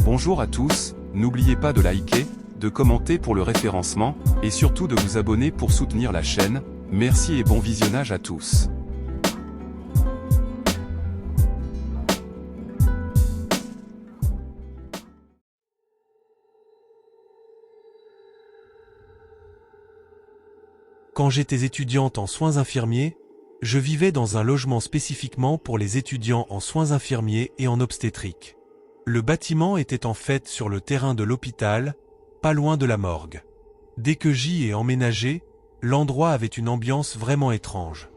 Bonjour à tous, n'oubliez pas de liker, de commenter pour le référencement, et surtout de vous abonner pour soutenir la chaîne. Merci et bon visionnage à tous. Quand j'étais étudiante en soins infirmiers, je vivais dans un logement spécifiquement pour les étudiants en soins infirmiers et en obstétrique. Le bâtiment était en fait sur le terrain de l'hôpital, pas loin de la morgue. Dès que j'y ai emménagé, l'endroit avait une ambiance vraiment étrange.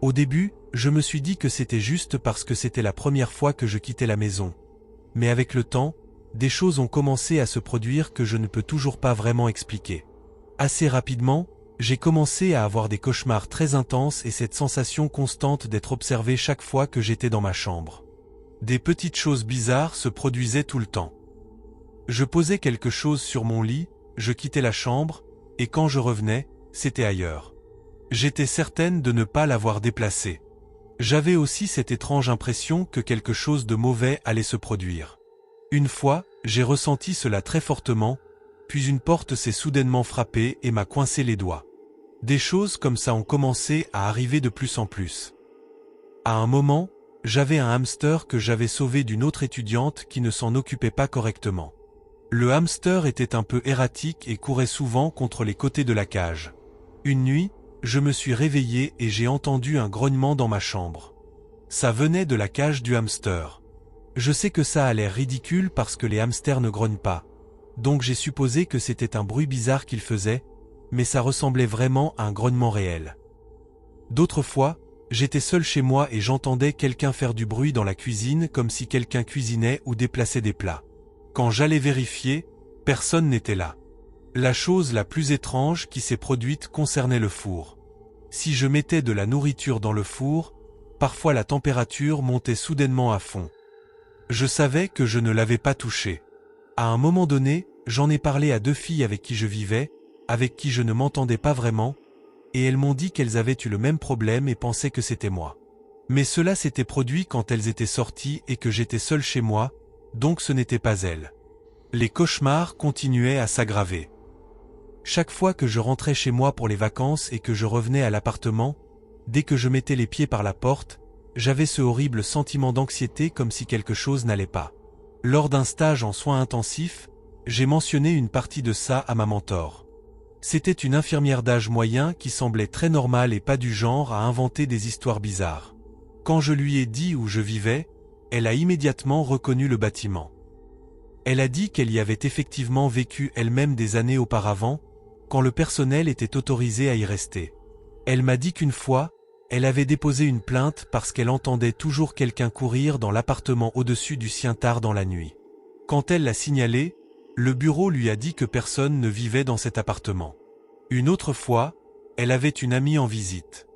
Au début, je me suis dit que c'était juste parce que c'était la première fois que je quittais la maison. Mais avec le temps, des choses ont commencé à se produire que je ne peux toujours pas vraiment expliquer. Assez rapidement, j'ai commencé à avoir des cauchemars très intenses et cette sensation constante d'être observé chaque fois que j'étais dans ma chambre. Des petites choses bizarres se produisaient tout le temps. Je posais quelque chose sur mon lit, je quittais la chambre, et quand je revenais, c'était ailleurs. J'étais certaine de ne pas l'avoir déplacé. J'avais aussi cette étrange impression que quelque chose de mauvais allait se produire. Une fois, j'ai ressenti cela très fortement, puis une porte s'est soudainement frappée et m'a coincé les doigts. Des choses comme ça ont commencé à arriver de plus en plus. À un moment, j'avais un hamster que j'avais sauvé d'une autre étudiante qui ne s'en occupait pas correctement. Le hamster était un peu erratique et courait souvent contre les côtés de la cage. Une nuit, je me suis réveillé et j'ai entendu un grognement dans ma chambre. Ça venait de la cage du hamster. Je sais que ça a l'air ridicule parce que les hamsters ne grognent pas. Donc j'ai supposé que c'était un bruit bizarre qu'ils faisaient, mais ça ressemblait vraiment à un grognement réel. D'autres fois, j'étais seul chez moi et j'entendais quelqu'un faire du bruit dans la cuisine comme si quelqu'un cuisinait ou déplaçait des plats. Quand j'allais vérifier, personne n'était là. La chose la plus étrange qui s'est produite concernait le four. Si je mettais de la nourriture dans le four, parfois la température montait soudainement à fond. Je savais que je ne l'avais pas touché. À un moment donné, j'en ai parlé à 2 filles avec qui je vivais, avec qui je ne m'entendais pas vraiment, et elles m'ont dit qu'elles avaient eu le même problème et pensaient que c'était moi. Mais cela s'était produit quand elles étaient sorties et que j'étais seul chez moi, donc ce n'était pas elles. Les cauchemars continuaient à s'aggraver. Chaque fois que je rentrais chez moi pour les vacances et que je revenais à l'appartement, dès que je mettais les pieds par la porte, j'avais ce horrible sentiment d'anxiété comme si quelque chose n'allait pas. Lors d'un stage en soins intensifs, j'ai mentionné une partie de ça à ma mentor. C'était une infirmière d'âge moyen qui semblait très normale et pas du genre à inventer des histoires bizarres. Quand je lui ai dit où je vivais, elle a immédiatement reconnu le bâtiment. Elle a dit qu'elle y avait effectivement vécu elle-même des années auparavant, quand le personnel était autorisé à y rester. Elle m'a dit qu'une fois, elle avait déposé une plainte parce qu'elle entendait toujours quelqu'un courir dans l'appartement au-dessus du sien tard dans la nuit. Quand elle l'a signalé, le bureau lui a dit que personne ne vivait dans cet appartement. Une autre fois, elle avait une amie en visite.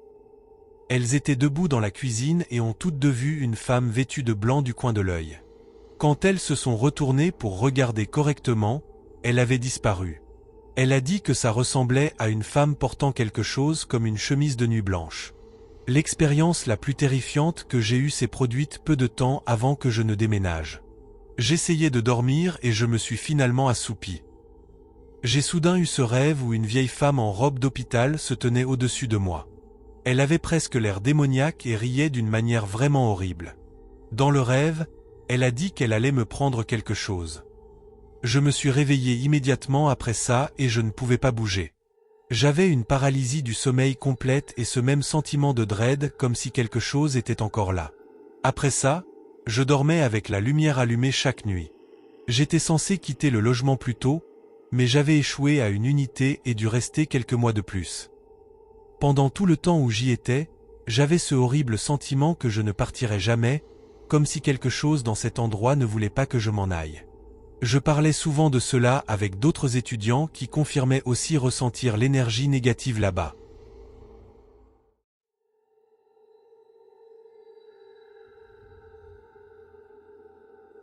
Elles étaient debout dans la cuisine et ont toutes deux vu une femme vêtue de blanc du coin de l'œil. Quand elles se sont retournées pour regarder correctement, elle avait disparu. Elle a dit que ça ressemblait à une femme portant quelque chose comme une chemise de nuit blanche. L'expérience la plus terrifiante que j'ai eue s'est produite peu de temps avant que je ne déménage. J'essayais de dormir et je me suis finalement assoupi. J'ai soudain eu ce rêve où une vieille femme en robe d'hôpital se tenait au-dessus de moi. Elle avait presque l'air démoniaque et riait d'une manière vraiment horrible. Dans le rêve, elle a dit qu'elle allait me prendre quelque chose. Je me suis réveillé immédiatement après ça et je ne pouvais pas bouger. J'avais une paralysie du sommeil complète et ce même sentiment de dread comme si quelque chose était encore là. Après ça, je dormais avec la lumière allumée chaque nuit. J'étais censé quitter le logement plus tôt, mais j'avais échoué à une unité et dû rester quelques mois de plus. Pendant tout le temps où j'y étais, j'avais ce horrible sentiment que je ne partirais jamais, comme si quelque chose dans cet endroit ne voulait pas que je m'en aille. Je parlais souvent de cela avec d'autres étudiants qui confirmaient aussi ressentir l'énergie négative là-bas.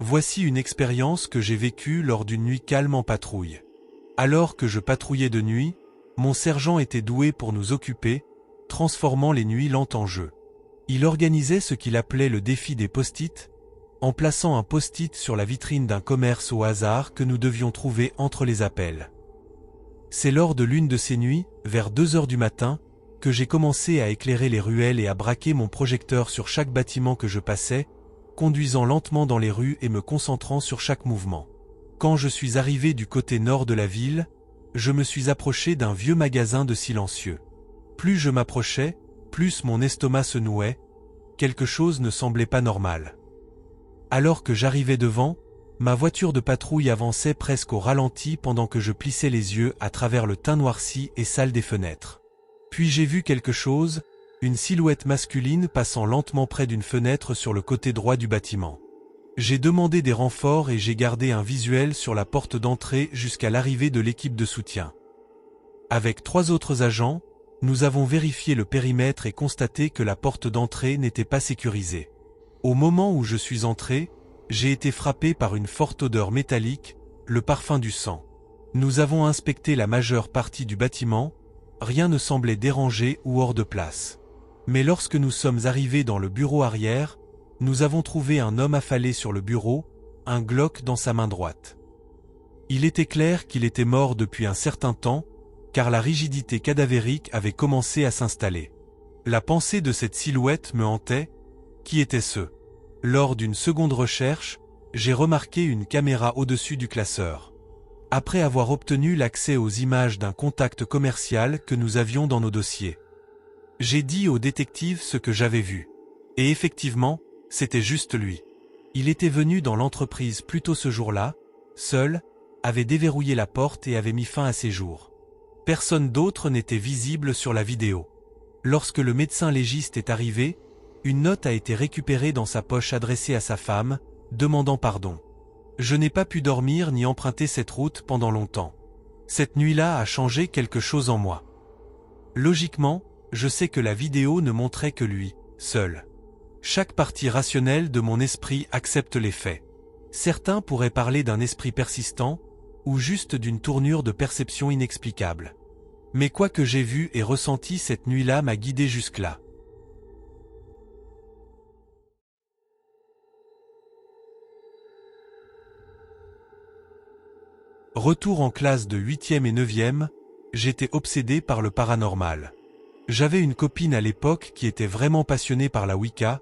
Voici une expérience que j'ai vécue lors d'une nuit calme en patrouille. Alors que je patrouillais de nuit, mon sergent était doué pour nous occuper, transformant les nuits lentes en jeu. Il organisait ce qu'il appelait le défi des post-it, en plaçant un post-it sur la vitrine d'un commerce au hasard que nous devions trouver entre les appels. C'est lors de l'une de ces nuits, vers 2 heures du matin, que j'ai commencé à éclairer les ruelles et à braquer mon projecteur sur chaque bâtiment que je passais, conduisant lentement dans les rues et me concentrant sur chaque mouvement. Quand je suis arrivé du côté nord de la ville, je me suis approché d'un vieux magasin de silencieux. Plus je m'approchais, plus mon estomac se nouait, quelque chose ne semblait pas normal. Alors que j'arrivais devant, ma voiture de patrouille avançait presque au ralenti pendant que je plissais les yeux à travers le teint noirci et sale des fenêtres. Puis j'ai vu quelque chose, une silhouette masculine passant lentement près d'une fenêtre sur le côté droit du bâtiment. J'ai demandé des renforts et j'ai gardé un visuel sur la porte d'entrée jusqu'à l'arrivée de l'équipe de soutien. Avec 3 autres agents, nous avons vérifié le périmètre et constaté que la porte d'entrée n'était pas sécurisée. Au moment où je suis entré, j'ai été frappé par une forte odeur métallique, le parfum du sang. Nous avons inspecté la majeure partie du bâtiment, rien ne semblait dérangé ou hors de place. Mais lorsque nous sommes arrivés dans le bureau arrière, nous avons trouvé un homme affalé sur le bureau, un Glock dans sa main droite. Il était clair qu'il était mort depuis un certain temps, car la rigidité cadavérique avait commencé à s'installer. La pensée de cette silhouette me hantait. Qui était-ce ? Lors d'une seconde recherche, j'ai remarqué une caméra au-dessus du classeur. Après avoir obtenu l'accès aux images d'un contact commercial que nous avions dans nos dossiers, j'ai dit au détective ce que j'avais vu. Et effectivement, c'était juste lui. Il était venu dans l'entreprise plus tôt ce jour-là, seul, avait déverrouillé la porte et avait mis fin à ses jours. Personne d'autre n'était visible sur la vidéo. Lorsque le médecin légiste est arrivé, une note a été récupérée dans sa poche adressée à sa femme, demandant pardon. Je n'ai pas pu dormir ni emprunter cette route pendant longtemps. Cette nuit-là a changé quelque chose en moi. Logiquement, je sais que la vidéo ne montrait que lui, seul. Chaque partie rationnelle de mon esprit accepte les faits. Certains pourraient parler d'un esprit persistant, ou juste d'une tournure de perception inexplicable. Mais quoi que j'ai vu et ressenti cette nuit-là m'a guidé jusque-là. Retour en classe de 8e et 9e, j'étais obsédé par le paranormal. J'avais une copine à l'époque qui était vraiment passionnée par la Wicca,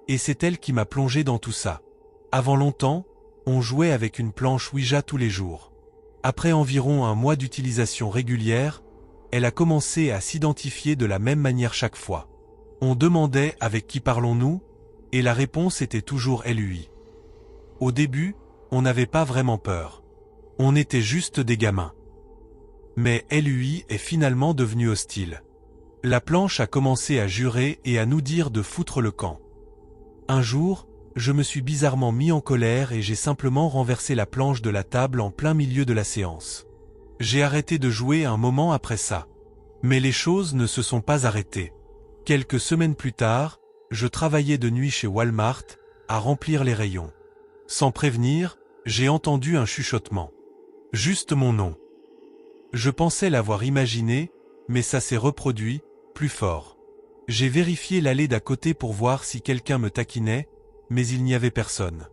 et c'est elle qui m'a plongé dans tout ça. Avant longtemps, on jouait avec une planche Ouija tous les jours. Après environ un mois d'utilisation régulière, elle a commencé à s'identifier de la même manière chaque fois. On demandait avec qui parlons-nous, et la réponse était toujours elle lui. Au début, on n'avait pas vraiment peur. On était juste des gamins. Mais LUI est finalement devenu hostile. La planche a commencé à jurer et à nous dire de foutre le camp. Un jour, je me suis bizarrement mis en colère et j'ai simplement renversé la planche de la table en plein milieu de la séance. J'ai arrêté de jouer un moment après ça. Mais les choses ne se sont pas arrêtées. Quelques semaines plus tard, je travaillais de nuit chez Walmart, à remplir les rayons. Sans prévenir, j'ai entendu un chuchotement. Juste mon nom. Je pensais l'avoir imaginé, mais ça s'est reproduit, plus fort. J'ai vérifié l'allée d'à côté pour voir si quelqu'un me taquinait, mais il n'y avait personne.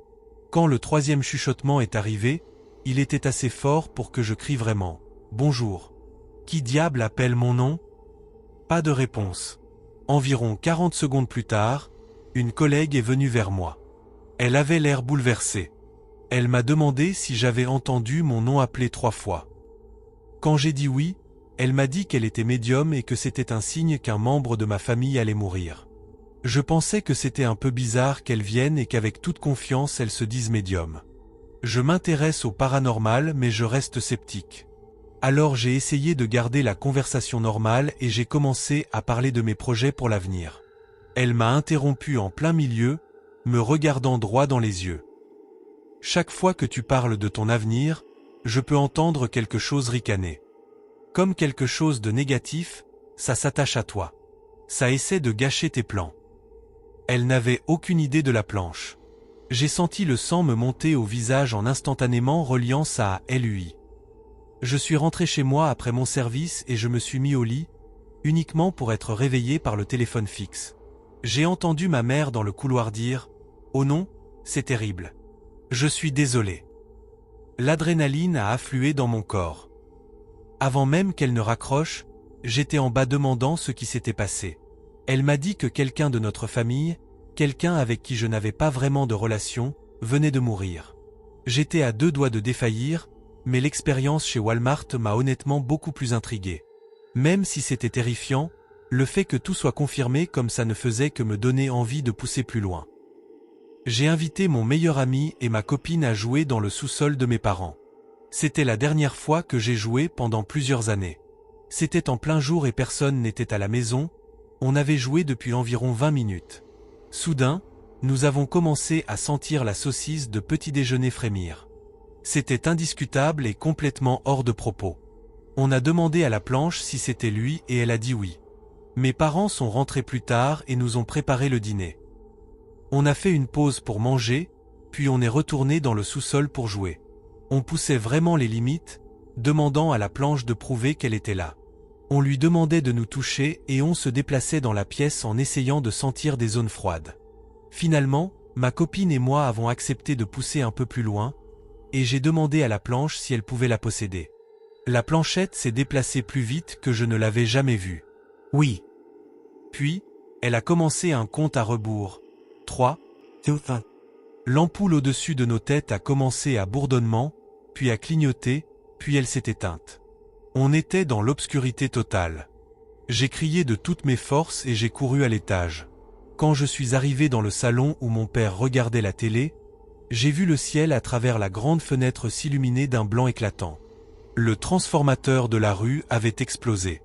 Quand le 3e chuchotement est arrivé, il était assez fort pour que je crie vraiment « Bonjour ». Qui diable appelle mon nom ? Pas de réponse. Environ 40 secondes plus tard, une collègue est venue vers moi. Elle avait l'air bouleversée. Elle m'a demandé si j'avais entendu mon nom appelé 3 fois. Quand j'ai dit oui, elle m'a dit qu'elle était médium et que c'était un signe qu'un membre de ma famille allait mourir. Je pensais que c'était un peu bizarre qu'elle vienne et qu'avec toute confiance elle se dise médium. Je m'intéresse au paranormal mais je reste sceptique. Alors j'ai essayé de garder la conversation normale et j'ai commencé à parler de mes projets pour l'avenir. Elle m'a interrompu en plein milieu, me regardant droit dans les yeux. Chaque fois que tu parles de ton avenir, je peux entendre quelque chose ricaner. Comme quelque chose de négatif, ça s'attache à toi. Ça essaie de gâcher tes plans. Elle n'avait aucune idée de la planche. J'ai senti le sang me monter au visage en instantanément reliant ça à LUI. Je suis rentré chez moi après mon service et je me suis mis au lit, uniquement pour être réveillé par le téléphone fixe. J'ai entendu ma mère dans le couloir dire « Oh non, c'est terrible. Je suis désolé. L'adrénaline a afflué dans mon corps. Avant même qu'elle ne raccroche, j'étais en bas demandant ce qui s'était passé. Elle m'a dit que quelqu'un de notre famille, quelqu'un avec qui je n'avais pas vraiment de relation, venait de mourir. J'étais à 2 doigts de défaillir, mais l'expérience chez Walmart m'a honnêtement beaucoup plus intrigué. Même si c'était terrifiant, le fait que tout soit confirmé comme ça ne faisait que me donner envie de pousser plus loin. J'ai invité mon meilleur ami et ma copine à jouer dans le sous-sol de mes parents. C'était la dernière fois que j'ai joué pendant plusieurs années. C'était en plein jour et personne n'était à la maison, on avait joué depuis environ 20 minutes. Soudain, nous avons commencé à sentir la saucisse de petit déjeuner frémir. C'était indiscutable et complètement hors de propos. On a demandé à la planche si c'était lui et elle a dit oui. Mes parents sont rentrés plus tard et nous ont préparé le dîner. On a fait une pause pour manger, puis on est retourné dans le sous-sol pour jouer. On poussait vraiment les limites, demandant à la planche de prouver qu'elle était là. On lui demandait de nous toucher et on se déplaçait dans la pièce en essayant de sentir des zones froides. Finalement, ma copine et moi avons accepté de pousser un peu plus loin, et j'ai demandé à la planche si elle pouvait la posséder. La planchette s'est déplacée plus vite que je ne l'avais jamais vue. Oui. Puis, elle a commencé un compte à rebours. 3, 2, 1. L'ampoule au-dessus de nos têtes a commencé à bourdonnement, puis à clignoter, puis elle s'est éteinte. On était dans l'obscurité totale. J'ai crié de toutes mes forces et j'ai couru à l'étage. Quand je suis arrivé dans le salon où mon père regardait la télé, j'ai vu le ciel à travers la grande fenêtre s'illuminer d'un blanc éclatant. Le transformateur de la rue avait explosé.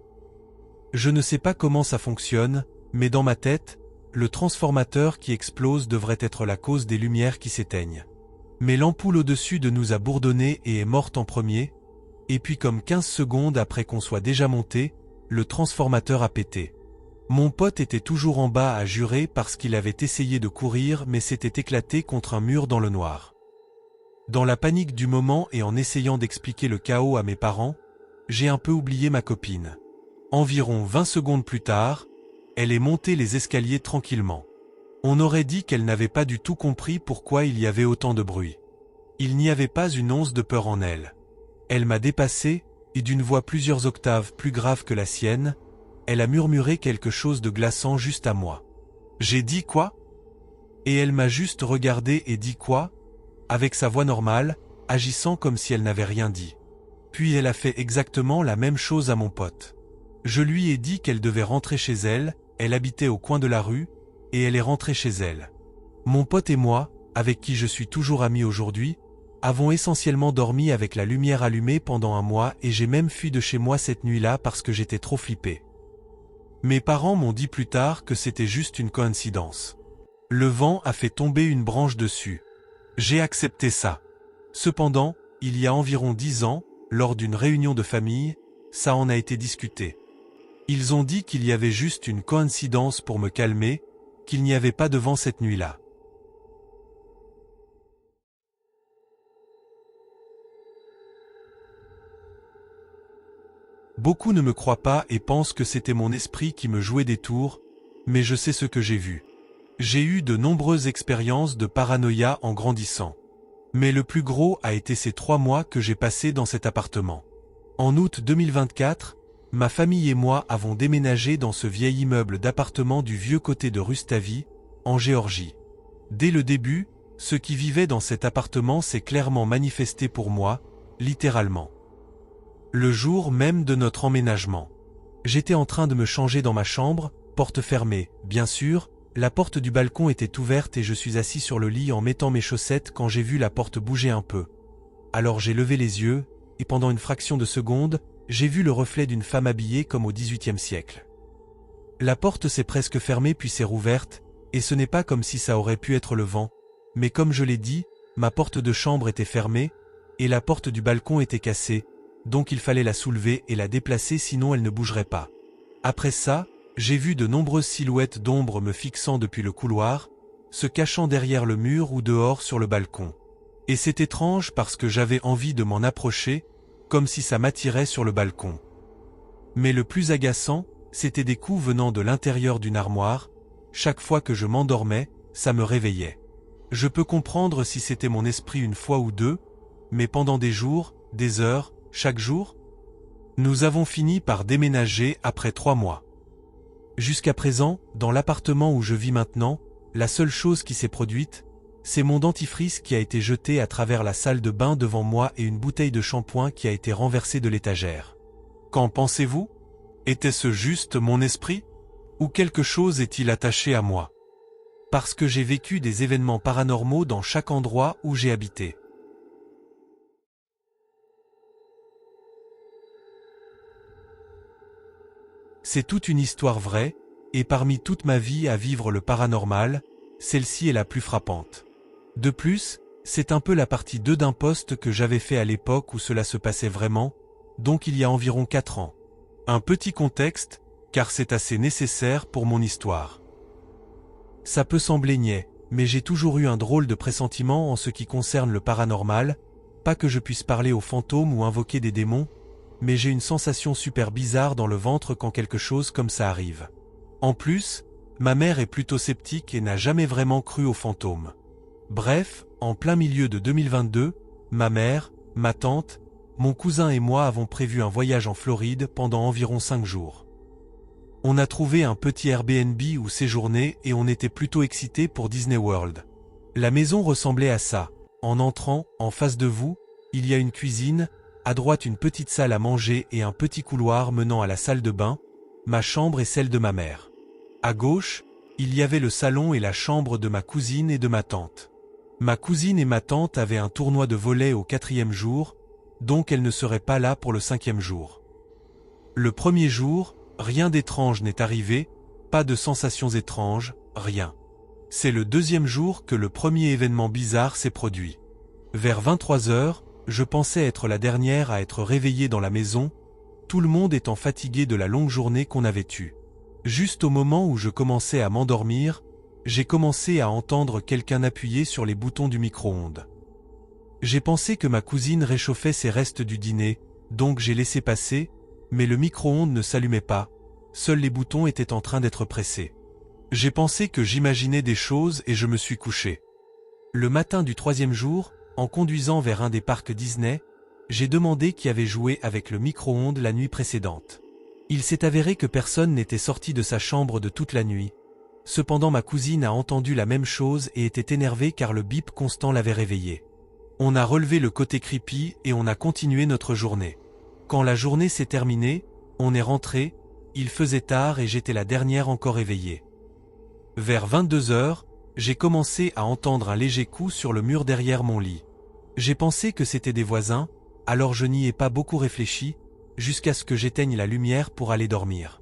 Je ne sais pas comment ça fonctionne, mais dans ma tête, le transformateur qui explose devrait être la cause des lumières qui s'éteignent. Mais l'ampoule au-dessus de nous a bourdonné et est morte en premier, et puis comme 15 secondes après qu'on soit déjà monté, le transformateur a pété. Mon pote était toujours en bas à jurer parce qu'il avait essayé de courir mais s'était éclaté contre un mur dans le noir. Dans la panique du moment et en essayant d'expliquer le chaos à mes parents, j'ai un peu oublié ma copine. Environ 20 secondes plus tard, elle est montée les escaliers tranquillement. On aurait dit qu'elle n'avait pas du tout compris pourquoi il y avait autant de bruit. Il n'y avait pas une once de peur en elle. Elle m'a dépassé, et d'une voix plusieurs octaves plus grave que la sienne, elle a murmuré quelque chose de glaçant juste à moi. J'ai dit quoi? Et elle m'a juste regardé et dit quoi? Avec sa voix normale, agissant comme si elle n'avait rien dit. Puis elle a fait exactement la même chose à mon pote. Je lui ai dit qu'elle devait rentrer chez elle, elle habitait au coin de la rue, et elle est rentrée chez elle. Mon pote et moi, avec qui je suis toujours ami aujourd'hui, avons essentiellement dormi avec la lumière allumée pendant un mois et j'ai même fui de chez moi cette nuit-là parce que j'étais trop flippé. Mes parents m'ont dit plus tard que c'était juste une coïncidence. Le vent a fait tomber une branche dessus. J'ai accepté ça. Cependant, il y a environ 10 ans, lors d'une réunion de famille, ça en a été discuté. Ils ont dit qu'il y avait juste une coïncidence pour me calmer, qu'il n'y avait pas de vent cette nuit-là. Beaucoup ne me croient pas et pensent que c'était mon esprit qui me jouait des tours, mais je sais ce que j'ai vu. J'ai eu de nombreuses expériences de paranoïa en grandissant. Mais le plus gros a été ces 3 mois que j'ai passés dans cet appartement. En août 2024, ma famille et moi avons déménagé dans ce vieil immeuble d'appartement du vieux côté de Rustavie, en Géorgie. Dès le début, ce qui vivait dans cet appartement s'est clairement manifesté pour moi, littéralement. Le jour même de notre emménagement. J'étais en train de me changer dans ma chambre, porte fermée, bien sûr, la porte du balcon était ouverte et je suis assis sur le lit en mettant mes chaussettes quand j'ai vu la porte bouger un peu. Alors j'ai levé les yeux, et pendant une fraction de seconde, j'ai vu le reflet d'une femme habillée comme au XVIIIe siècle. La porte s'est presque fermée puis s'est rouverte, et ce n'est pas comme si ça aurait pu être le vent, mais comme je l'ai dit, ma porte de chambre était fermée, et la porte du balcon était cassée, donc il fallait la soulever et la déplacer sinon elle ne bougerait pas. Après ça, j'ai vu de nombreuses silhouettes d'ombre me fixant depuis le couloir, se cachant derrière le mur ou dehors sur le balcon. Et c'est étrange parce que j'avais envie de m'en approcher, comme si ça m'attirait sur le balcon. Mais le plus agaçant, c'était des coups venant de l'intérieur d'une armoire, chaque fois que je m'endormais, ça me réveillait. Je peux comprendre si c'était mon esprit une fois ou deux, mais pendant des jours, des heures, chaque jour? Nous avons fini par déménager après 3 mois. Jusqu'à présent, dans l'appartement où je vis maintenant, la seule chose qui s'est produite, c'est mon dentifrice qui a été jeté à travers la salle de bain devant moi et une bouteille de shampoing qui a été renversée de l'étagère. Qu'en pensez-vous? Était-ce juste mon esprit? Ou quelque chose est-il attaché à moi? Parce que j'ai vécu des événements paranormaux dans chaque endroit où j'ai habité. C'est toute une histoire vraie, et parmi toute ma vie à vivre le paranormal, celle-ci est la plus frappante. De plus, c'est un peu la partie 2 d'un post que j'avais fait à l'époque où cela se passait vraiment, donc il y a environ 4 ans. Un petit contexte, car c'est assez nécessaire pour mon histoire. Ça peut sembler niais, mais j'ai toujours eu un drôle de pressentiment en ce qui concerne le paranormal, pas que je puisse parler aux fantômes ou invoquer des démons, mais j'ai une sensation super bizarre dans le ventre quand quelque chose comme ça arrive. En plus, ma mère est plutôt sceptique et n'a jamais vraiment cru aux fantômes. Bref, en plein milieu de 2022, ma mère, ma tante, mon cousin et moi avons prévu un voyage en Floride pendant environ 5 jours. On a trouvé un petit Airbnb où séjourner et on était plutôt excités pour Disney World. La maison ressemblait à ça. En entrant, en face de vous, il y a une cuisine, à droite une petite salle à manger et un petit couloir menant à la salle de bain, ma chambre et celle de ma mère. À gauche, il y avait le salon et la chambre de ma cousine et de ma tante. Ma cousine et ma tante avaient un tournoi de volley au 4e jour, donc elles ne seraient pas là pour le 5e jour. Le premier jour, rien d'étrange n'est arrivé, pas de sensations étranges, rien. C'est le 2e jour que le premier événement bizarre s'est produit. Vers 23 heures, je pensais être la dernière à être réveillée dans la maison, tout le monde étant fatigué de la longue journée qu'on avait eue. Juste au moment où je commençais à m'endormir, j'ai commencé à entendre quelqu'un appuyer sur les boutons du micro-ondes. J'ai pensé que ma cousine réchauffait ses restes du dîner, donc j'ai laissé passer, mais le micro-ondes ne s'allumait pas, seuls les boutons étaient en train d'être pressés. J'ai pensé que j'imaginais des choses et je me suis couché. Le matin du 3e jour, en conduisant vers un des parcs Disney, j'ai demandé qui avait joué avec le micro-ondes la nuit précédente. Il s'est avéré que personne n'était sorti de sa chambre de toute la nuit. Cependant ma cousine a entendu la même chose et était énervée car le bip constant l'avait réveillée. On a relevé le côté creepy et on a continué notre journée. Quand la journée s'est terminée, on est rentré, il faisait tard et j'étais la dernière encore éveillée. Vers 22 heures, j'ai commencé à entendre un léger coup sur le mur derrière mon lit. J'ai pensé que c'était des voisins, alors je n'y ai pas beaucoup réfléchi, jusqu'à ce que j'éteigne la lumière pour aller dormir.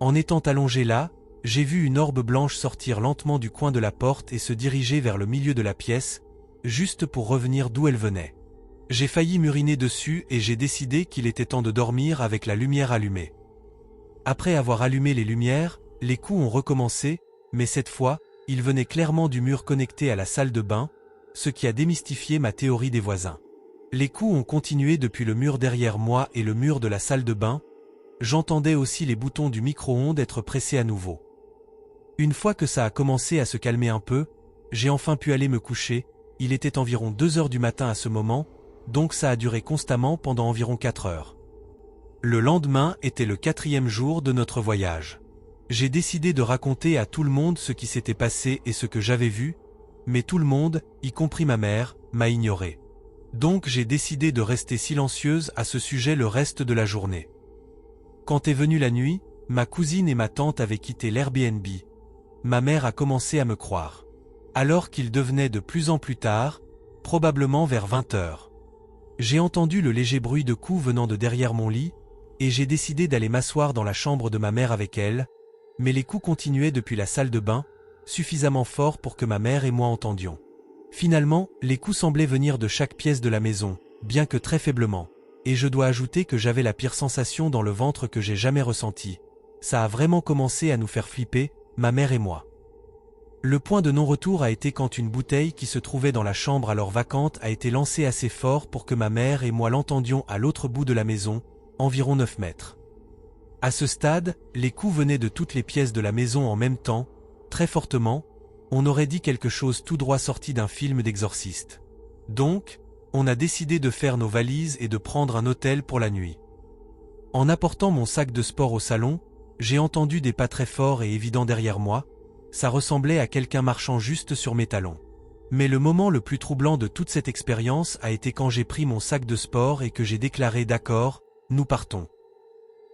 En étant allongé là, j'ai vu une orbe blanche sortir lentement du coin de la porte et se diriger vers le milieu de la pièce, juste pour revenir d'où elle venait. J'ai failli m'uriner dessus et j'ai décidé qu'il était temps de dormir avec la lumière allumée. Après avoir allumé les lumières, les coups ont recommencé, mais cette fois, ils venaient clairement du mur connecté à la salle de bain, ce qui a démystifié ma théorie des voisins. Les coups ont continué depuis le mur derrière moi et le mur de la salle de bain. J'entendais aussi les boutons du micro-ondes être pressés à nouveau. Une fois que ça a commencé à se calmer un peu, j'ai enfin pu aller me coucher. Il était environ 2 heures du matin à ce moment, donc ça a duré constamment pendant environ 4 heures. Le lendemain était le 4e jour de notre voyage. J'ai décidé de raconter à tout le monde ce qui s'était passé et ce que j'avais vu, mais tout le monde, y compris ma mère, m'a ignoré. Donc j'ai décidé de rester silencieuse à ce sujet le reste de la journée. Quand est venue la nuit, ma cousine et ma tante avaient quitté l'Airbnb. Ma mère a commencé à me croire. Alors qu'il devenait de plus en plus tard, probablement vers 20 heures. J'ai entendu le léger bruit de coups venant de derrière mon lit, et j'ai décidé d'aller m'asseoir dans la chambre de ma mère avec elle, mais les coups continuaient depuis la salle de bain, suffisamment forts pour que ma mère et moi entendions. Finalement, les coups semblaient venir de chaque pièce de la maison, bien que très faiblement, et je dois ajouter que j'avais la pire sensation dans le ventre que j'ai jamais ressentie. Ça a vraiment commencé à nous faire flipper, ma mère et moi. Le point de non-retour a été quand une bouteille qui se trouvait dans la chambre alors vacante a été lancée assez fort pour que ma mère et moi l'entendions à l'autre bout de la maison, environ 9 mètres. À ce stade, les coups venaient de toutes les pièces de la maison en même temps, très fortement, On aurait dit quelque chose tout droit sorti d'un film d'exorciste. Donc, on a décidé de faire nos valises et de prendre un hôtel pour la nuit. En apportant mon sac de sport au salon, j'ai entendu des pas très forts et évidents derrière moi, ça ressemblait à quelqu'un marchant juste sur mes talons. Mais le moment le plus troublant de toute cette expérience a été quand j'ai pris mon sac de sport et que j'ai déclaré « D'accord, nous partons ».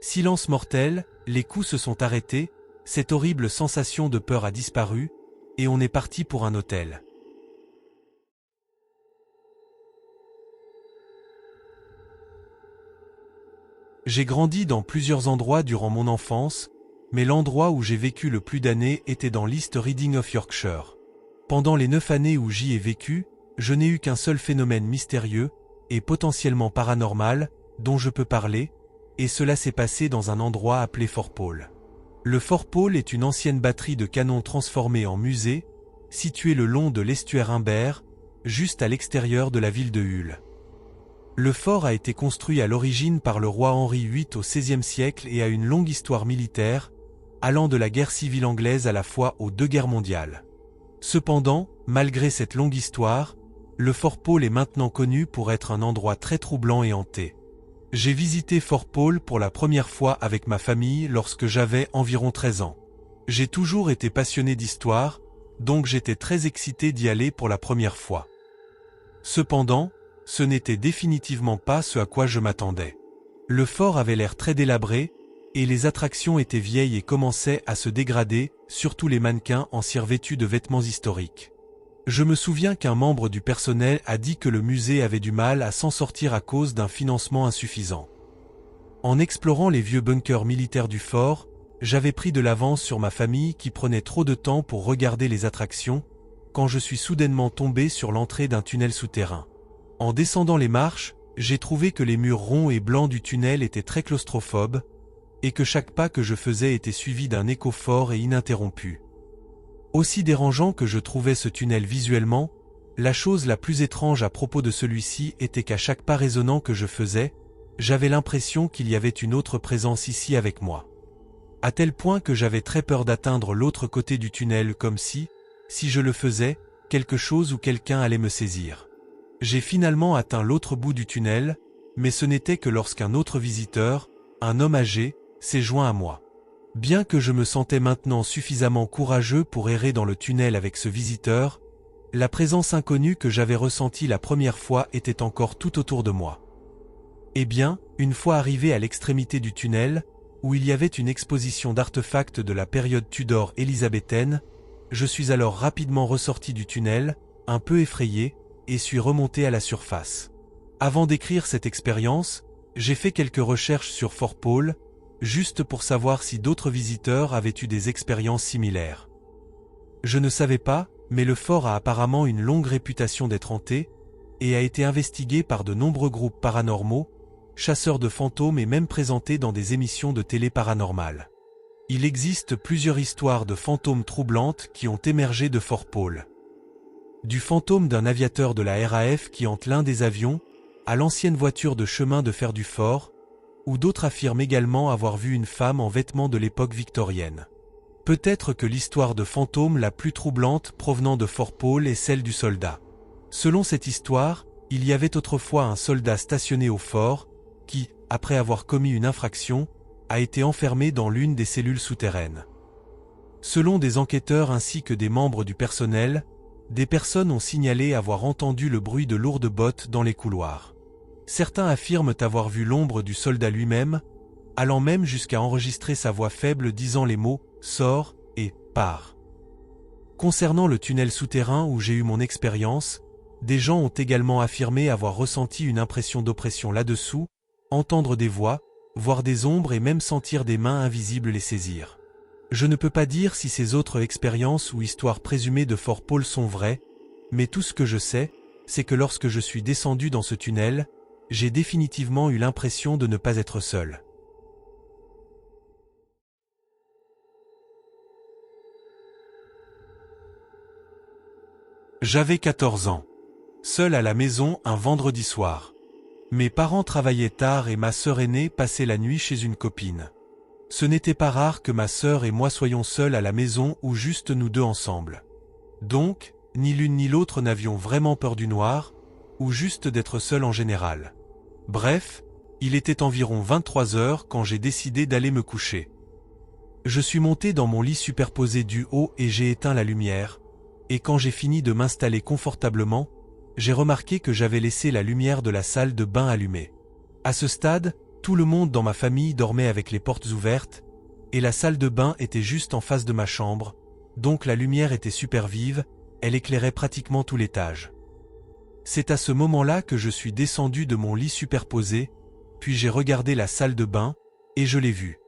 Silence mortel, les coups se sont arrêtés, cette horrible sensation de peur a disparu, et on est parti pour un hôtel. J'ai grandi dans plusieurs endroits durant mon enfance, mais l'endroit où j'ai vécu le plus d'années était dans l'East Riding of Yorkshire. Pendant les 9 années où j'y ai vécu, je n'ai eu qu'un seul phénomène mystérieux, et potentiellement paranormal, dont je peux parler, et cela s'est passé dans un endroit appelé Fort Paul. Le Fort Paul est une ancienne batterie de canons transformée en musée, située le long de l'estuaire Humber, juste à l'extérieur de la ville de Hull. Le fort a été construit à l'origine par le roi Henri VIII au XVIe siècle et a une longue histoire militaire, allant de la guerre civile anglaise à la fois aux 2 guerres mondiales. Cependant, malgré cette longue histoire, le Fort Paul est maintenant connu pour être un endroit très troublant et hanté. J'ai visité Fort Paul pour la première fois avec ma famille lorsque j'avais environ 13 ans. J'ai toujours été passionné d'histoire, donc j'étais très excité d'y aller pour la première fois. Cependant, ce n'était définitivement pas ce à quoi je m'attendais. Le fort avait l'air très délabré, et les attractions étaient vieilles et commençaient à se dégrader, surtout les mannequins en cire vêtus de vêtements historiques. Je me souviens qu'un membre du personnel a dit que le musée avait du mal à s'en sortir à cause d'un financement insuffisant. En explorant les vieux bunkers militaires du fort, j'avais pris de l'avance sur ma famille qui prenait trop de temps pour regarder les attractions, quand je suis soudainement tombé sur l'entrée d'un tunnel souterrain. En descendant les marches, j'ai trouvé que les murs ronds et blancs du tunnel étaient très claustrophobes, et que chaque pas que je faisais était suivi d'un écho fort et ininterrompu. Aussi dérangeant que je trouvais ce tunnel visuellement, la chose la plus étrange à propos de celui-ci était qu'à chaque pas résonnant que je faisais, j'avais l'impression qu'il y avait une autre présence ici avec moi. À tel point que j'avais très peur d'atteindre l'autre côté du tunnel comme si je le faisais, quelque chose ou quelqu'un allait me saisir. J'ai finalement atteint l'autre bout du tunnel, mais ce n'était que lorsqu'un autre visiteur, un homme âgé, s'est joint à moi. Bien que je me sentais maintenant suffisamment courageux pour errer dans le tunnel avec ce visiteur, la présence inconnue que j'avais ressentie la première fois était encore tout autour de moi. Eh bien, une fois arrivé à l'extrémité du tunnel, où il y avait une exposition d'artefacts de la période Tudor élisabéthaine, je suis alors rapidement ressorti du tunnel, un peu effrayé, et suis remonté à la surface. Avant d'écrire cette expérience, j'ai fait quelques recherches sur Fort Paul, juste pour savoir si d'autres visiteurs avaient eu des expériences similaires. Je ne savais pas, mais le fort a apparemment une longue réputation d'être hanté, et a été investigué par de nombreux groupes paranormaux, chasseurs de fantômes et même présenté dans des émissions de télé paranormales. Il existe plusieurs histoires de fantômes troublantes qui ont émergé de Fort Paul. Du fantôme d'un aviateur de la RAF qui hante l'un des avions, à l'ancienne voiture de chemin de fer du fort, où d'autres affirment également avoir vu une femme en vêtements de l'époque victorienne. Peut-être que l'histoire de fantôme la plus troublante provenant de Fort Paul est celle du soldat. Selon cette histoire, il y avait autrefois un soldat stationné au fort, qui, après avoir commis une infraction, a été enfermé dans l'une des cellules souterraines. Selon des enquêteurs ainsi que des membres du personnel, des personnes ont signalé avoir entendu le bruit de lourdes bottes dans les couloirs. Certains affirment avoir vu l'ombre du soldat lui-même, allant même jusqu'à enregistrer sa voix faible disant les mots « sors » et « pars ». Concernant le tunnel souterrain où j'ai eu mon expérience, des gens ont également affirmé avoir ressenti une impression d'oppression là-dessous, entendre des voix, voir des ombres et même sentir des mains invisibles les saisir. Je ne peux pas dire si ces autres expériences ou histoires présumées de Fort Paul sont vraies, mais tout ce que je sais, c'est que lorsque je suis descendu dans ce tunnel, j'ai définitivement eu l'impression de ne pas être seul. J'avais 14 ans. Seul à la maison un vendredi soir. Mes parents travaillaient tard et ma sœur aînée passait la nuit chez une copine. Ce n'était pas rare que ma sœur et moi soyons seuls à la maison ou juste nous deux ensemble. Donc, ni l'une ni l'autre n'avions vraiment peur du noir, ou juste d'être seuls en général. Bref, il était environ 23 heures quand j'ai décidé d'aller me coucher. Je suis monté dans mon lit superposé du haut et j'ai éteint la lumière, et quand j'ai fini de m'installer confortablement, j'ai remarqué que j'avais laissé la lumière de la salle de bain allumée. À ce stade, tout le monde dans ma famille dormait avec les portes ouvertes, et la salle de bain était juste en face de ma chambre, donc la lumière était super vive, elle éclairait pratiquement tout l'étage. C'est à ce moment-là que je suis descendu de mon lit superposé, puis j'ai regardé la salle de bain, et je l'ai vue.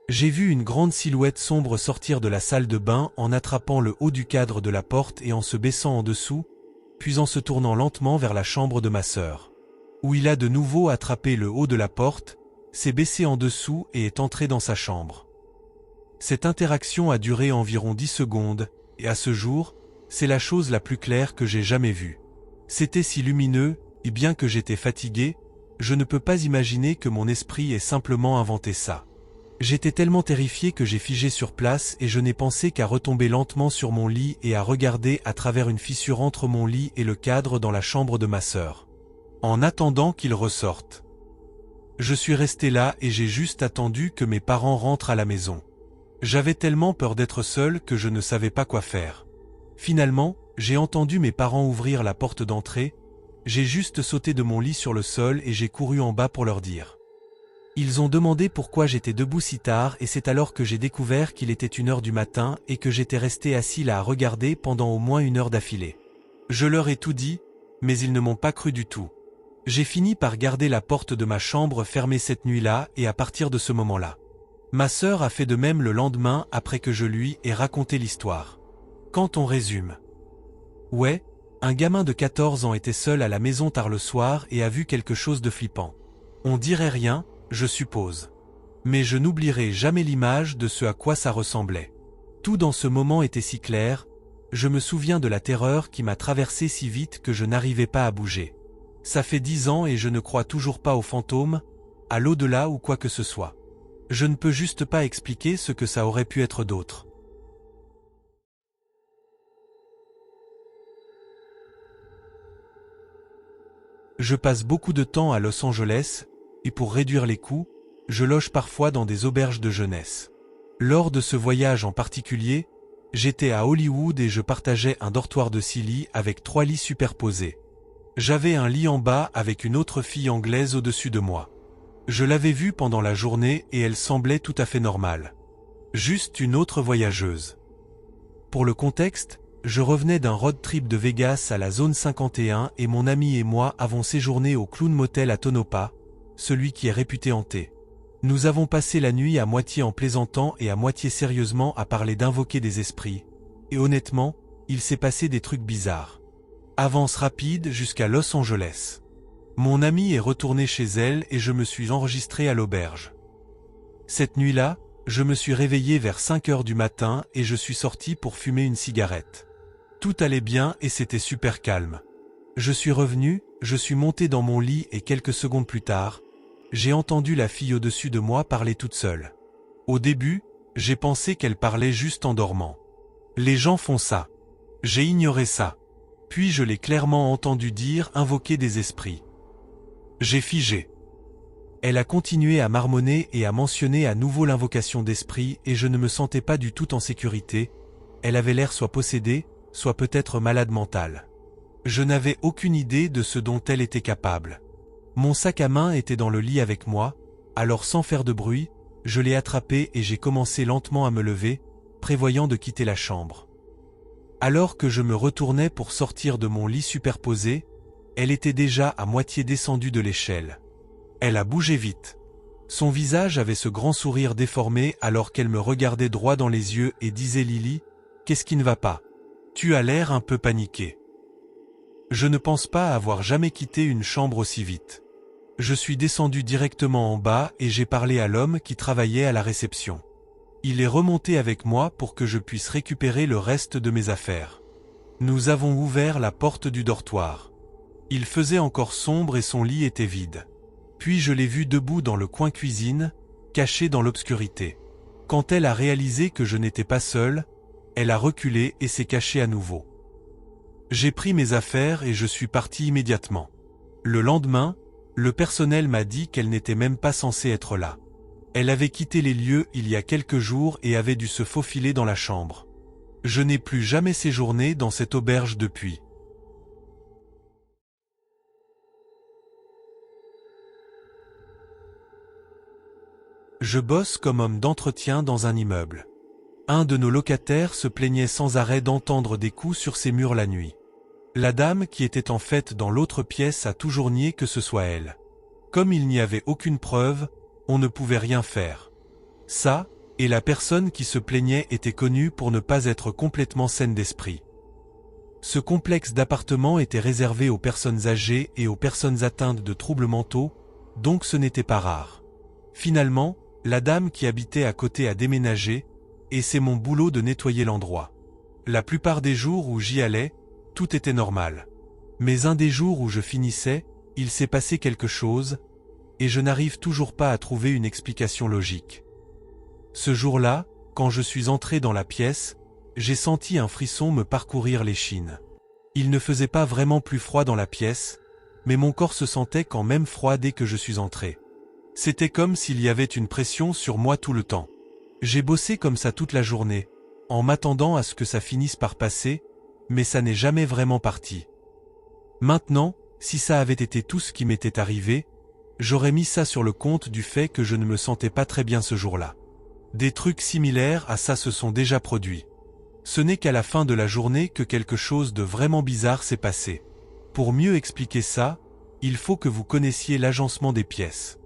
J'ai vu une grande silhouette sombre sortir de la salle de bain en attrapant le haut du cadre de la porte et en se baissant en dessous, puis en se tournant lentement vers la chambre de ma sœur. Où il a de nouveau attrapé le haut de la porte, s'est baissé en dessous et est entré dans sa chambre. Cette interaction a duré environ 10 secondes, et à ce jour, c'est la chose la plus claire que j'ai jamais vue. C'était si lumineux, et bien que j'étais fatigué, je ne peux pas imaginer que mon esprit ait simplement inventé ça. J'étais tellement terrifié que j'ai figé sur place et je n'ai pensé qu'à retomber lentement sur mon lit et à regarder à travers une fissure entre mon lit et le cadre dans la chambre de ma sœur. En attendant qu'il ressorte. Je suis resté là et j'ai juste attendu que mes parents rentrent à la maison. J'avais tellement peur d'être seul que je ne savais pas quoi faire. Finalement, j'ai entendu mes parents ouvrir la porte d'entrée, j'ai juste sauté de mon lit sur le sol et j'ai couru en bas pour leur dire. Ils ont demandé pourquoi j'étais debout si tard et c'est alors que j'ai découvert qu'il était 1h du matin et que j'étais resté assis là à regarder pendant au moins 1 heure d'affilée. Je leur ai tout dit, mais ils ne m'ont pas cru du tout. J'ai fini par garder la porte de ma chambre fermée cette nuit-là et à partir de ce moment-là. Ma sœur a fait de même le lendemain après que je lui ai raconté l'histoire. Quand on résume. Ouais, un gamin de 14 ans était seul à la maison tard le soir et a vu quelque chose de flippant. On dirait rien, je suppose. Mais je n'oublierai jamais l'image de ce à quoi ça ressemblait. Tout dans ce moment était si clair, je me souviens de la terreur qui m'a traversé si vite que je n'arrivais pas à bouger. Ça fait 10 ans et je ne crois toujours pas aux fantômes, à l'au-delà ou quoi que ce soit. Je ne peux juste pas expliquer ce que ça aurait pu être d'autre. Je passe beaucoup de temps à Los Angeles, et pour réduire les coûts, je loge parfois dans des auberges de jeunesse. Lors de ce voyage en particulier, j'étais à Hollywood et je partageais un dortoir de 6 lits avec 3 lits superposés. J'avais un lit en bas avec une autre fille anglaise au-dessus de moi. Je l'avais vue pendant la journée et elle semblait tout à fait normale. Juste une autre voyageuse. Pour le contexte, je revenais d'un road trip de Vegas à la zone 51 et mon ami et moi avons séjourné au Clown Motel à Tonopah, celui qui est réputé hanté. Nous avons passé la nuit à moitié en plaisantant et à moitié sérieusement à parler d'invoquer des esprits. Et honnêtement, il s'est passé des trucs bizarres. Avance rapide jusqu'à Los Angeles. Mon amie est retournée chez elle et je me suis enregistré à l'auberge. Cette nuit-là, je me suis réveillé vers 5 heures du matin et je suis sorti pour fumer une cigarette. Tout allait bien et c'était super calme. Je suis revenu, je suis monté dans mon lit et quelques secondes plus tard, j'ai entendu la fille au-dessus de moi parler toute seule. Au début, j'ai pensé qu'elle parlait juste en dormant. Les gens font ça. J'ai ignoré ça. Puis je l'ai clairement entendu dire invoquer des esprits. J'ai figé. Elle a continué à marmonner et à mentionner à nouveau l'invocation d'esprit et je ne me sentais pas du tout en sécurité. Elle avait l'air soit possédée, soit peut-être malade mentale. Je n'avais aucune idée de ce dont elle était capable. Mon sac à main était dans le lit avec moi, alors sans faire de bruit, je l'ai attrapé et j'ai commencé lentement à me lever, prévoyant de quitter la chambre. Alors que je me retournais pour sortir de mon lit superposé, elle était déjà à moitié descendue de l'échelle. Elle a bougé vite. Son visage avait ce grand sourire déformé alors qu'elle me regardait droit dans les yeux et disait « Lily, qu'est-ce qui ne va pas? Tu as l'air un peu paniqué. » Je ne pense pas avoir jamais quitté une chambre aussi vite. Je suis descendu directement en bas et j'ai parlé à l'homme qui travaillait à la réception. Il est remonté avec moi pour que je puisse récupérer le reste de mes affaires. Nous avons ouvert la porte du dortoir. Il faisait encore sombre et son lit était vide. Puis je l'ai vu debout dans le coin cuisine, caché dans l'obscurité. Quand elle a réalisé que je n'étais pas seul, elle a reculé et s'est cachée à nouveau. J'ai pris mes affaires et je suis parti immédiatement. Le lendemain, le personnel m'a dit qu'elle n'était même pas censée être là. Elle avait quitté les lieux il y a quelques jours et avait dû se faufiler dans la chambre. Je n'ai plus jamais séjourné dans cette auberge depuis. Je bosse comme homme d'entretien dans un immeuble. Un de nos locataires se plaignait sans arrêt d'entendre des coups sur ses murs la nuit. La dame qui était en fait dans l'autre pièce a toujours nié que ce soit elle. Comme il n'y avait aucune preuve, on ne pouvait rien faire. Ça, et la personne qui se plaignait était connue pour ne pas être complètement saine d'esprit. Ce complexe d'appartements était réservé aux personnes âgées et aux personnes atteintes de troubles mentaux, donc ce n'était pas rare. Finalement, la dame qui habitait à côté a déménagé, et c'est mon boulot de nettoyer l'endroit. La plupart des jours où j'y allais, tout était normal. Mais un des jours où je finissais, il s'est passé quelque chose, et je n'arrive toujours pas à trouver une explication logique. Ce jour-là, quand je suis entré dans la pièce, j'ai senti un frisson me parcourir l'échine. Il ne faisait pas vraiment plus froid dans la pièce, mais mon corps se sentait quand même froid dès que je suis entré. C'était comme s'il y avait une pression sur moi tout le temps. J'ai bossé comme ça toute la journée, en m'attendant à ce que ça finisse par passer, mais ça n'est jamais vraiment parti. Maintenant, si ça avait été tout ce qui m'était arrivé, j'aurais mis ça sur le compte du fait que je ne me sentais pas très bien ce jour-là. Des trucs similaires à ça se sont déjà produits. Ce n'est qu'à la fin de la journée que quelque chose de vraiment bizarre s'est passé. Pour mieux expliquer ça, il faut que vous connaissiez l'agencement des pièces.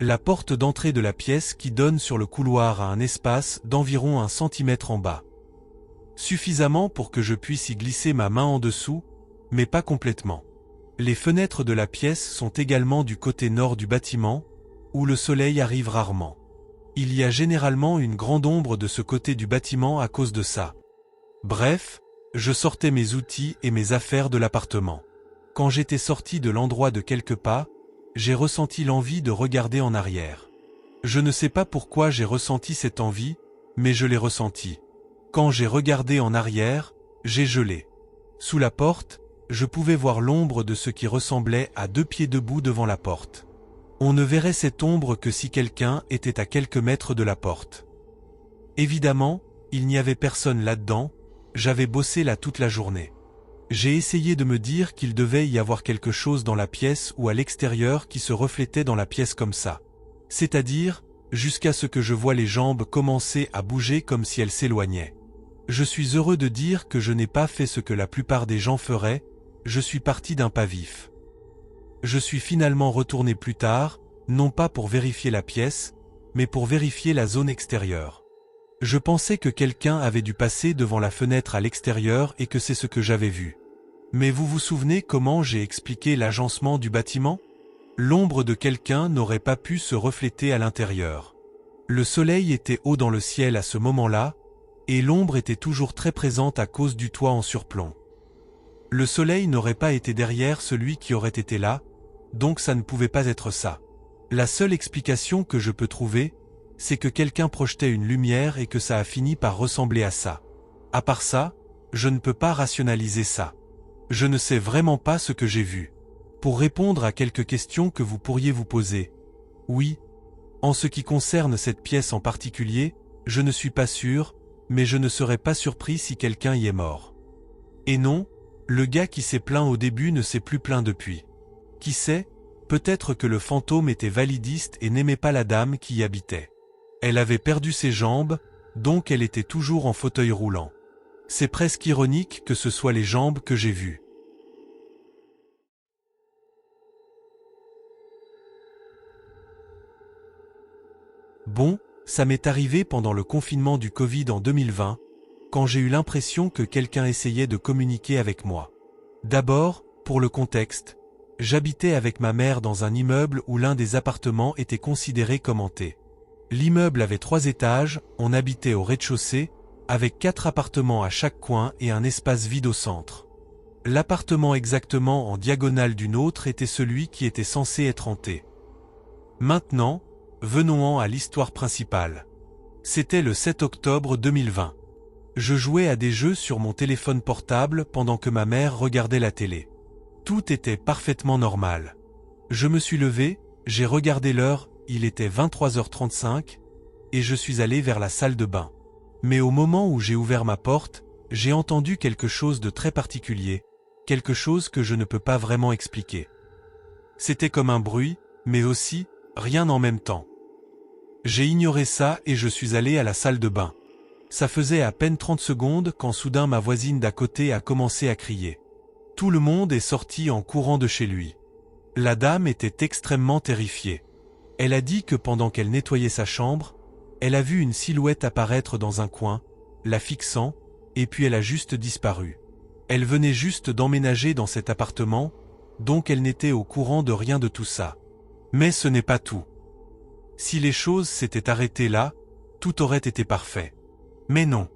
La porte d'entrée de la pièce qui donne sur le couloir a un espace d'environ 1 centimètre en bas. Suffisamment pour que je puisse y glisser ma main en dessous, mais pas complètement. Les fenêtres de la pièce sont également du côté nord du bâtiment, où le soleil arrive rarement. Il y a généralement une grande ombre de ce côté du bâtiment à cause de ça. Bref, je sortais mes outils et mes affaires de l'appartement. Quand j'étais sorti de l'endroit de quelques pas, j'ai ressenti l'envie de regarder en arrière. Je ne sais pas pourquoi j'ai ressenti cette envie, mais je l'ai ressentie. Quand j'ai regardé en arrière, j'ai gelé. Sous la porte, je pouvais voir l'ombre de ce qui ressemblait à 2 pieds debout devant la porte. On ne verrait cette ombre que si quelqu'un était à quelques mètres de la porte. Évidemment, il n'y avait personne là-dedans, j'avais bossé là toute la journée. J'ai essayé de me dire qu'il devait y avoir quelque chose dans la pièce ou à l'extérieur qui se reflétait dans la pièce comme ça. C'est-à-dire, jusqu'à ce que je voie les jambes commencer à bouger comme si elles s'éloignaient. Je suis heureux de dire que je n'ai pas fait ce que la plupart des gens feraient, je suis parti d'un pas vif. Je suis finalement retourné plus tard, non pas pour vérifier la pièce, mais pour vérifier la zone extérieure. Je pensais que quelqu'un avait dû passer devant la fenêtre à l'extérieur et que c'est ce que j'avais vu. Mais vous vous souvenez comment j'ai expliqué l'agencement du bâtiment ? L'ombre de quelqu'un n'aurait pas pu se refléter à l'intérieur. Le soleil était haut dans le ciel à ce moment-là, et l'ombre était toujours très présente à cause du toit en surplomb. Le soleil n'aurait pas été derrière celui qui aurait été là, donc ça ne pouvait pas être ça. La seule explication que je peux trouver, c'est que quelqu'un projetait une lumière et que ça a fini par ressembler à ça. À part ça, je ne peux pas rationaliser ça. Je ne sais vraiment pas ce que j'ai vu. Pour répondre à quelques questions que vous pourriez vous poser. Oui, en ce qui concerne cette pièce en particulier, je ne suis pas sûr, mais je ne serais pas surpris si quelqu'un y est mort. Et non, le gars qui s'est plaint au début ne s'est plus plaint depuis. Qui sait, peut-être que le fantôme était validiste et n'aimait pas la dame qui y habitait. Elle avait perdu ses jambes, donc elle était toujours en fauteuil roulant. C'est presque ironique que ce soit les jambes que j'ai vues. Bon, ça m'est arrivé pendant le confinement du Covid en 2020, quand j'ai eu l'impression que quelqu'un essayait de communiquer avec moi. D'abord, pour le contexte, j'habitais avec ma mère dans un immeuble où l'un des appartements était considéré comme hanté. L'immeuble avait 3 étages, on habitait au rez-de-chaussée, avec 4 appartements à chaque coin et un espace vide au centre. L'appartement exactement en diagonale d'une autre était celui qui était censé être hanté. Maintenant, venons-en à l'histoire principale. C'était le 7 octobre 2020. Je jouais à des jeux sur mon téléphone portable pendant que ma mère regardait la télé. Tout était parfaitement normal. Je me suis levé, j'ai regardé l'heure, il était 23h35, et je suis allé vers la salle de bain. Mais au moment où j'ai ouvert ma porte, j'ai entendu quelque chose de très particulier, quelque chose que je ne peux pas vraiment expliquer. C'était comme un bruit, mais aussi, rien en même temps. J'ai ignoré ça et je suis allé à la salle de bain. Ça faisait à peine 30 secondes quand soudain ma voisine d'à côté a commencé à crier. Tout le monde est sorti en courant de chez lui. La dame était extrêmement terrifiée. Elle a dit que pendant qu'elle nettoyait sa chambre, elle a vu une silhouette apparaître dans un coin, la fixant, et puis elle a juste disparu. Elle venait juste d'emménager dans cet appartement, donc elle n'était au courant de rien de tout ça. Mais ce n'est pas tout. Si les choses s'étaient arrêtées là, tout aurait été parfait. Mais non.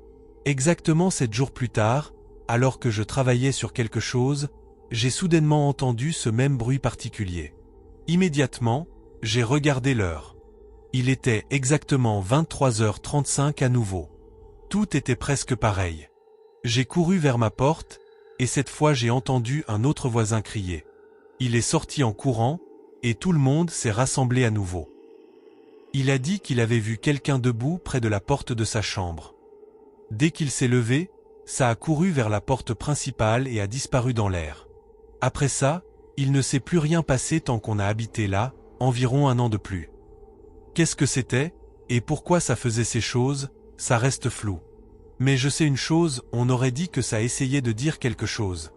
Exactement 7 jours plus tard, alors que je travaillais sur quelque chose, j'ai soudainement entendu ce même bruit particulier. Immédiatement, j'ai regardé l'heure. Il était exactement 23h35 à nouveau. Tout était presque pareil. J'ai couru vers ma porte, et cette fois j'ai entendu un autre voisin crier. Il est sorti en courant, et tout le monde s'est rassemblé à nouveau. Il a dit qu'il avait vu quelqu'un debout près de la porte de sa chambre. Dès qu'il s'est levé, ça a couru vers la porte principale et a disparu dans l'air. Après ça, il ne s'est plus rien passé tant qu'on a habité là, environ 1 an de plus. Qu'est-ce que c'était, et pourquoi ça faisait ces choses, ça reste flou. Mais je sais une chose, on aurait dit que ça essayait de dire quelque chose.